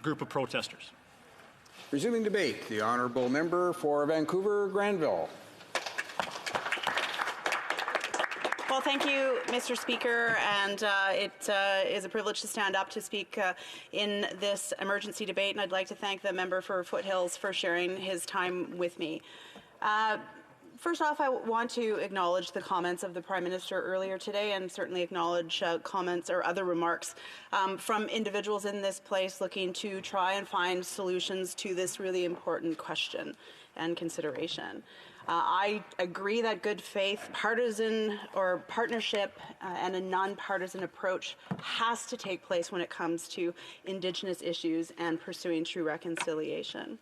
group of protesters. Resuming debate, the Honourable Member for Vancouver-Granville. Well, thank you, Mr. Speaker, and it is a privilege to stand up to speak in this emergency debate, and I'd like to thank the member for Foothills for sharing his time with me. First off, I want to acknowledge the comments of the Prime Minister earlier today, and certainly acknowledge comments or other remarks from individuals in this place looking to try and find solutions to this really important question and consideration. I agree that good faith, partisan or partnership, and a non-partisan approach has to take place when it comes to Indigenous issues and pursuing true reconciliation.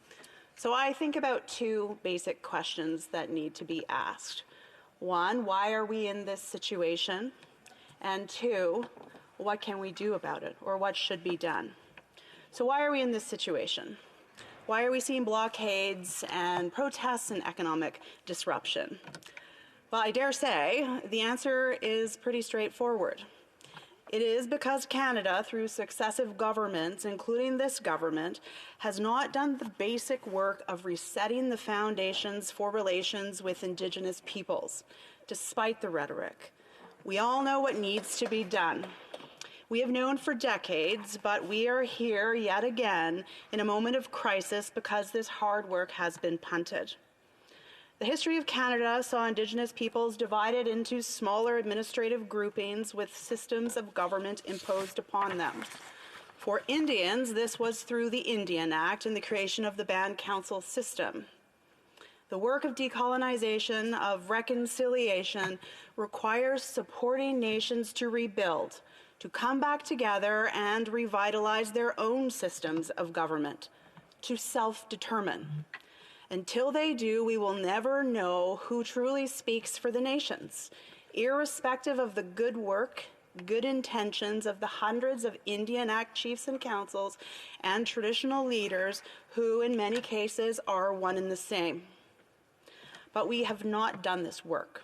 So I think about two basic questions that need to be asked. One, why are we in this situation? And two, what can we do about it, or what should be done? So why are we in this situation? Why are we seeing blockades and protests and economic disruption? Well, I dare say the answer is pretty straightforward. It is because Canada, through successive governments, including this government, has not done the basic work of resetting the foundations for relations with Indigenous peoples, despite the rhetoric. We all know what needs to be done. We have known for decades, but we are here yet again in a moment of crisis because this hard work has been punted. The history of Canada saw Indigenous peoples divided into smaller administrative groupings with systems of government imposed upon them. For Indians, this was through the Indian Act and the creation of the Band Council system. The work of decolonization, of reconciliation, requires supporting nations to rebuild, to come back together and revitalize their own systems of government, to self-determine. Until they do, we will never know who truly speaks for the nations, irrespective of the good work, good intentions of the hundreds of Indian Act chiefs and councils and traditional leaders who, in many cases, are one and the same. But we have not done this work.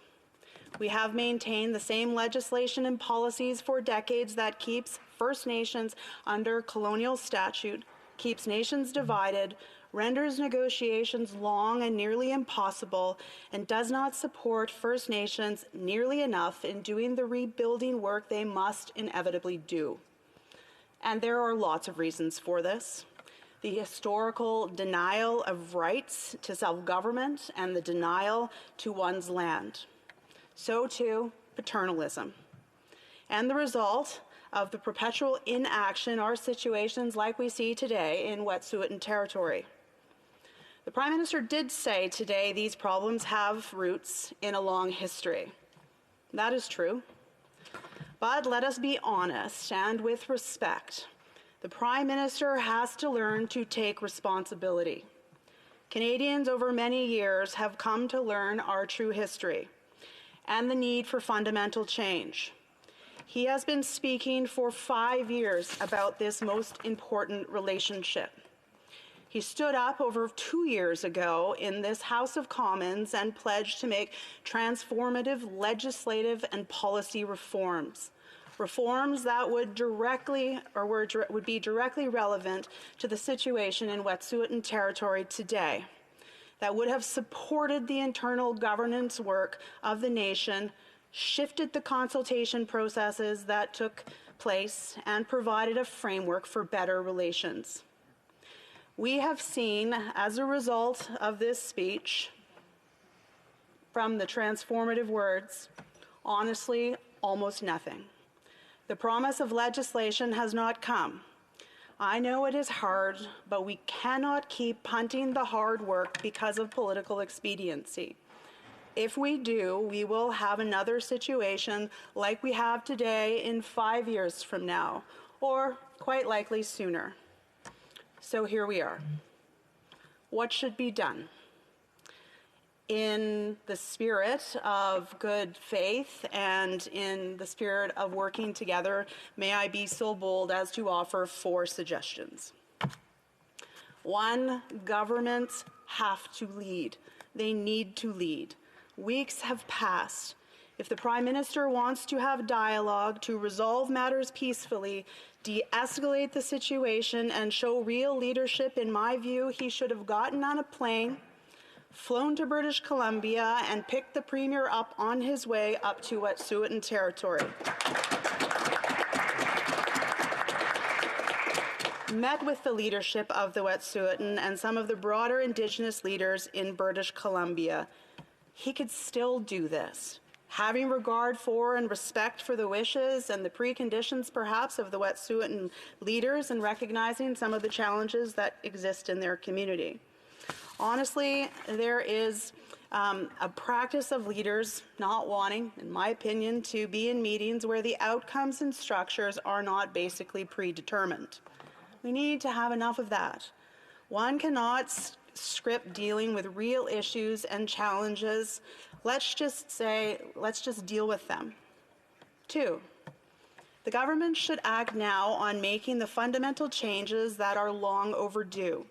We have maintained the same legislation and policies for decades that keeps First Nations under colonial statute, keeps nations divided, renders negotiations long and nearly impossible, and does not support First Nations nearly enough in doing the rebuilding work they must inevitably do. And there are lots of reasons for this. The historical denial of rights to self-government and the denial to one's land. So too, paternalism. And the result of the perpetual inaction are situations like we see today in Wet'suwet'en Territory. The Prime Minister did say today these problems have roots in a long history. That is true. But let us be honest and with respect. The Prime Minister has to learn to take responsibility. Canadians over many years have come to learn our true history and the need for fundamental change. He has been speaking for 5 years about this most important relationship. He stood up over 2 years ago in this House of Commons and pledged to make transformative legislative and policy reforms. Reforms that would be directly relevant to the situation in Wet'suwet'en Territory today, that would have supported the internal governance work of the nation, shifted the consultation processes that took place, and provided a framework for better relations. We have seen, as a result of this speech, from the transformative words, honestly, almost nothing. The promise of legislation has not come. I know it is hard, but we cannot keep punting the hard work because of political expediency. If we do, we will have another situation like we have today in 5 years from now, or quite likely sooner. So here we are. What should be done? In the spirit of good faith and in the spirit of working together, may I be so bold as to offer 4 suggestions. 1, governments have to lead. They need to lead. Weeks have passed. If the Prime Minister wants to have dialogue to resolve matters peacefully, de-escalate the situation, and show real leadership. In my view, he should have gotten on a plane, flown to British Columbia, and picked the Premier up on his way up to Wet'suwet'en territory. Met with the leadership of the Wet'suwet'en and some of the broader Indigenous leaders in British Columbia. He could still do this, having regard for and respect for the wishes and the preconditions, perhaps, of the Wet'suwet'en leaders, and recognizing some of the challenges that exist in their community. Honestly, there is a practice of leaders not wanting, in my opinion, to be in meetings where the outcomes and structures are not basically predetermined. We need to have enough of that. One cannot script dealing with real issues and challenges. Let's just deal with them. 2, the government should act now on making the fundamental changes that are long overdue.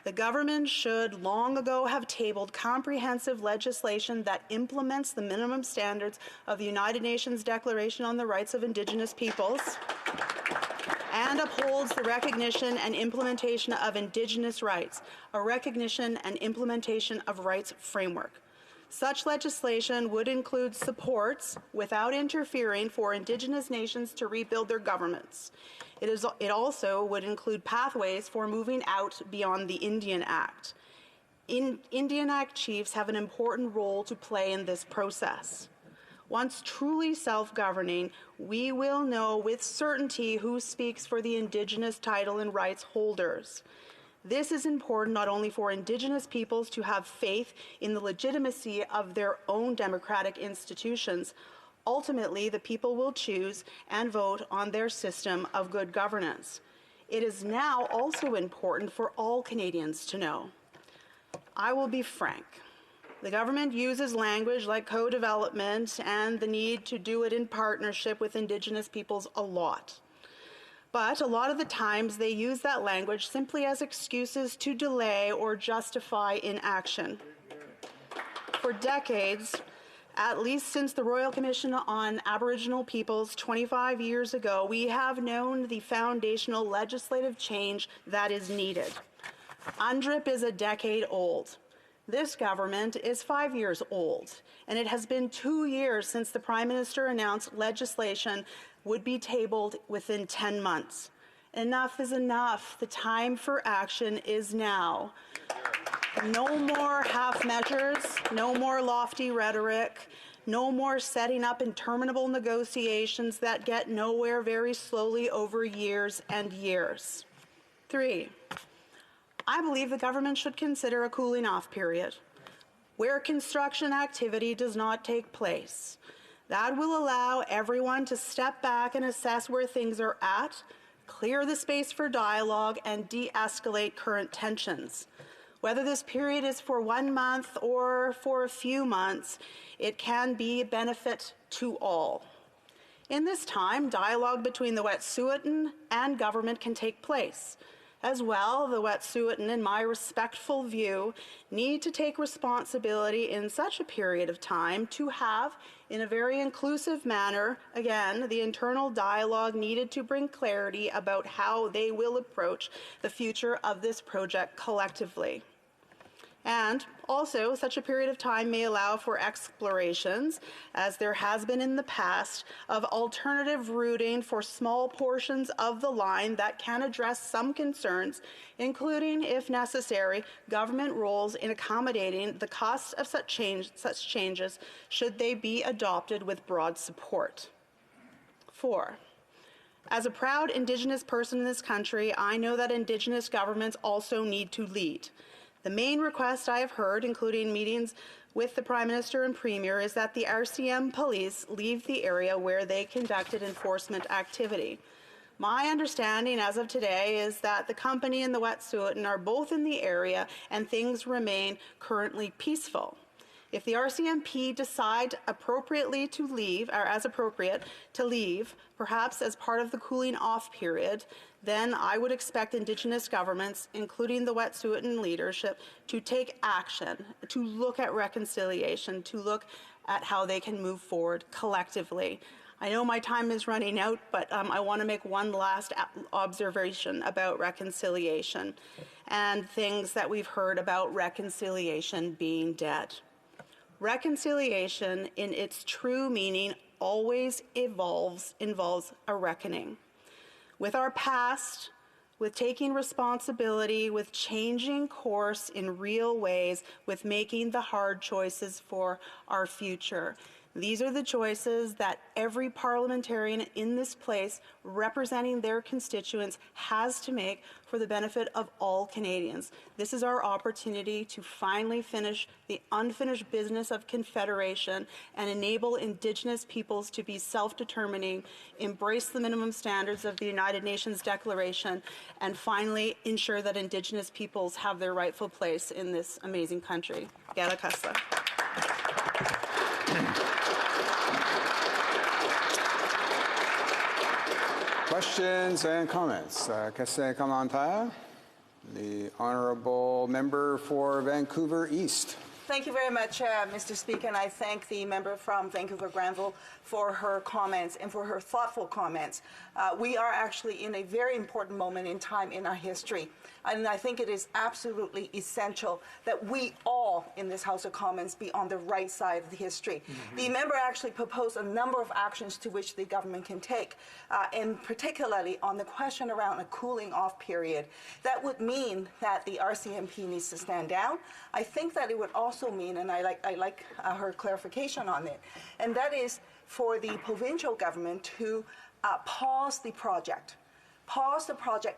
The government should long ago have tabled comprehensive legislation that implements the minimum standards of the United Nations Declaration on the Rights of Indigenous Peoples and upholds the recognition and implementation of Indigenous rights, a recognition and implementation of rights framework. Such legislation would include supports, without interfering, for Indigenous nations to rebuild their governments. It also would include pathways for moving out beyond the Indian Act. Indian Act chiefs have an important role to play in this process. Once truly self-governing, we will know with certainty who speaks for the Indigenous title and rights holders. This is important not only for Indigenous peoples to have faith in the legitimacy of their own democratic institutions. Ultimately, the people will choose and vote on their system of good governance. It is now also important for all Canadians to know. I will be frank. The government uses language like co-development and the need to do it in partnership with Indigenous peoples a lot. But a lot of the times they use that language simply as excuses to delay or justify inaction. For decades, at least since the Royal Commission on Aboriginal Peoples 25 years ago, we have known the foundational legislative change that is needed. UNDRIP is a decade old. This government is 5 years old, and it has been 2 years since the Prime Minister announced legislation would be tabled within 10 months. Enough is enough. The time for action is now. No more half measures, no more lofty rhetoric, no more setting up interminable negotiations that get nowhere very slowly over years and years. 3, I believe the government should consider a cooling off period where construction activity does not take place. That will allow everyone to step back and assess where things are at, clear the space for dialogue, and de-escalate current tensions. Whether this period is for 1 month or for a few months, it can be a benefit to all. In this time, dialogue between the Wet'suwet'en and government can take place. As well, the Wet'suwet'en, in my respectful view, need to take responsibility in such a period of time to have, in a very inclusive manner, again, the internal dialogue needed to bring clarity about how they will approach the future of this project collectively. And also, such a period of time may allow for explorations, as there has been in the past, of alternative routing for small portions of the line that can address some concerns, including, if necessary, government roles in accommodating the costs of such changes should they be adopted with broad support. 4, as a proud Indigenous person in this country, I know that Indigenous governments also need to lead. The main request I have heard, including meetings with the Prime Minister and Premier, is that the RCM police leave the area where they conducted enforcement activity. My understanding as of today is that the company and the Wet'suwet'en are both in the area and things remain currently peaceful. If the RCMP decide appropriately to leave, or as appropriate to leave, perhaps as part of the cooling off period, then I would expect Indigenous governments, including the Wet'suwet'en leadership, to take action, to look at reconciliation, to look at how they can move forward collectively. I know my time is running out, but I want to make one last observation about reconciliation and things that we've heard about reconciliation being dead. Reconciliation, in its true meaning, always involves a reckoning with our past, with taking responsibility, with changing course in real ways, with making the hard choices for our future. These are the choices that every parliamentarian in this place representing their constituents has to make for the benefit of all Canadians. This is our opportunity to finally finish the unfinished business of Confederation and enable Indigenous peoples to be self-determining, embrace the minimum standards of the United Nations Declaration, and finally ensure that Indigenous peoples have their rightful place in this amazing country. Gala Kasa. Questions and comments? Qu'est-ce commentaire? The Honourable Member for Vancouver East. Thank you very much, Mr. Speaker, and I thank the member from Vancouver-Granville for her comments and for her thoughtful comments. We are actually in a very important moment in time in our history, and I think it is absolutely essential that we all in this House of Commons be on the right side of the history. The member actually proposed a number of actions to which the government can take, and particularly on the question around a cooling off period. That would mean that the RCMP needs to stand down. I think that it would also mean, and I like her clarification on it, and that is for the provincial government to pause the project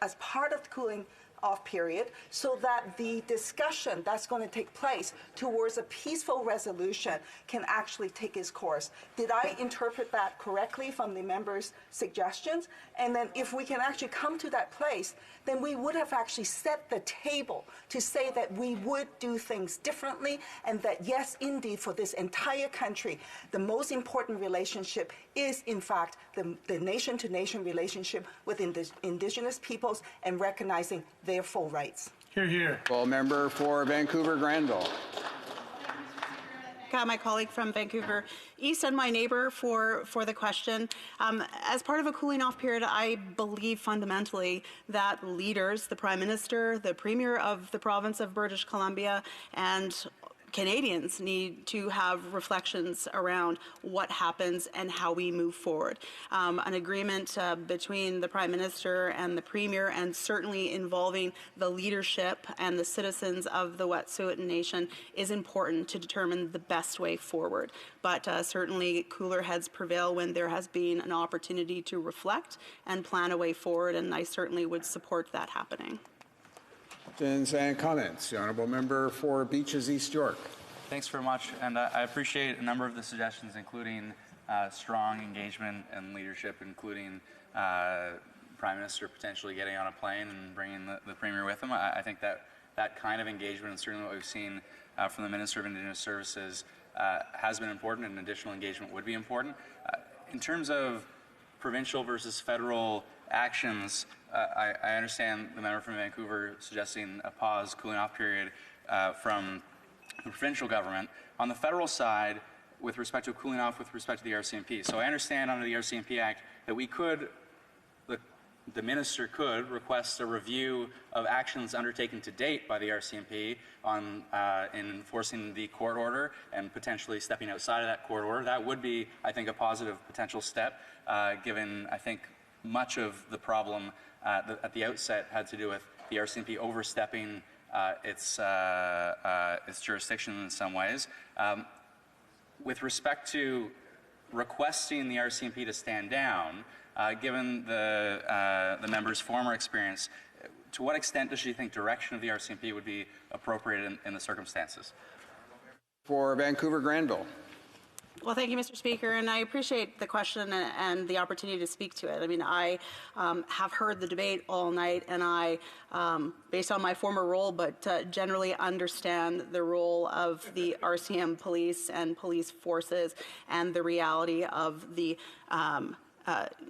as part of the cooling off period, so that the discussion that's going to take place towards a peaceful resolution can actually take its course. Did I interpret that correctly from the member's suggestions? And then if we can actually come to that place, then we would have actually set the table to say that we would do things differently, and that yes, indeed, for this entire country, the most important relationship is, in fact, the nation-to-nation relationship with Indigenous peoples and recognizing their full rights. Hear, hear. Full Member for Vancouver-Granville. My colleague from Vancouver East and my neighbour for the question. As part of a cooling off period, I believe fundamentally that leaders, the Prime Minister, the Premier of the province of British Columbia, and Canadians need to have reflections around what happens and how we move forward. An agreement between the Prime Minister and the Premier, and certainly involving the leadership and the citizens of the Wet'suwet'en Nation, is important to determine the best way forward. But certainly cooler heads prevail when there has been an opportunity to reflect and plan a way forward, and I certainly would support that happening. Questions and comments? The Honourable Member for Beaches East York. Thanks very much, and I appreciate a number of the suggestions, including strong engagement and leadership, including Prime Minister potentially getting on a plane and bringing the Premier with him. I think that kind of engagement, and certainly what we've seen from the Minister of Indigenous Services, has been important, and additional engagement would be important. In terms of provincial versus federal actions, I understand the member from Vancouver suggesting a pause, cooling off period from the provincial government. On the federal side, with respect to cooling off with respect to the RCMP. So I understand under the RCMP Act that we could, the minister could request a review of actions undertaken to date by the RCMP on in enforcing the court order and potentially stepping outside of that court order. That would be, I think, a positive potential step, given, I think, much of the problem at the outset had to do with the RCMP overstepping its jurisdiction in some ways. With respect to requesting the RCMP to stand down, given the member's former experience, to what extent does she think direction of the RCMP would be appropriate in the circumstances? For Vancouver-Granville. Well, thank you, Mr. Speaker, and I appreciate the question and the opportunity to speak to it. I mean, I have heard the debate all night, and I, based on my former role, but generally understand the role of the RCM police and police forces and the reality of the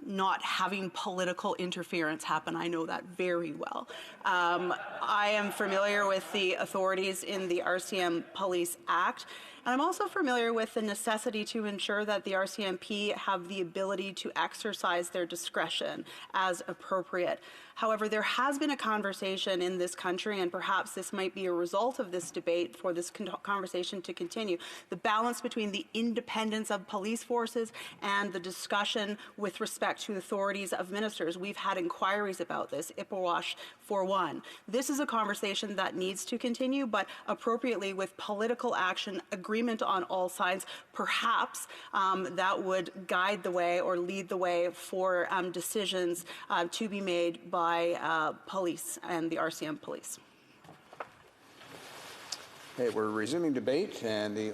not having political interference happen. I know that very well. I am familiar with the authorities in the RCM Police Act, and I'm also familiar with the necessity to ensure that the RCMP have the ability to exercise their discretion as appropriate. However, there has been a conversation in this country, and perhaps this might be a result of this debate for this conversation to continue, the balance between the independence of police forces and the discussion with respect to authorities of ministers. We've had inquiries about this, Ipperwash for one. This is a conversation that needs to continue, but appropriately with political action, agreement on all sides, perhaps that would guide the way or lead the way for decisions to be made by police and the RCM police. Okay, we're resuming debate, and the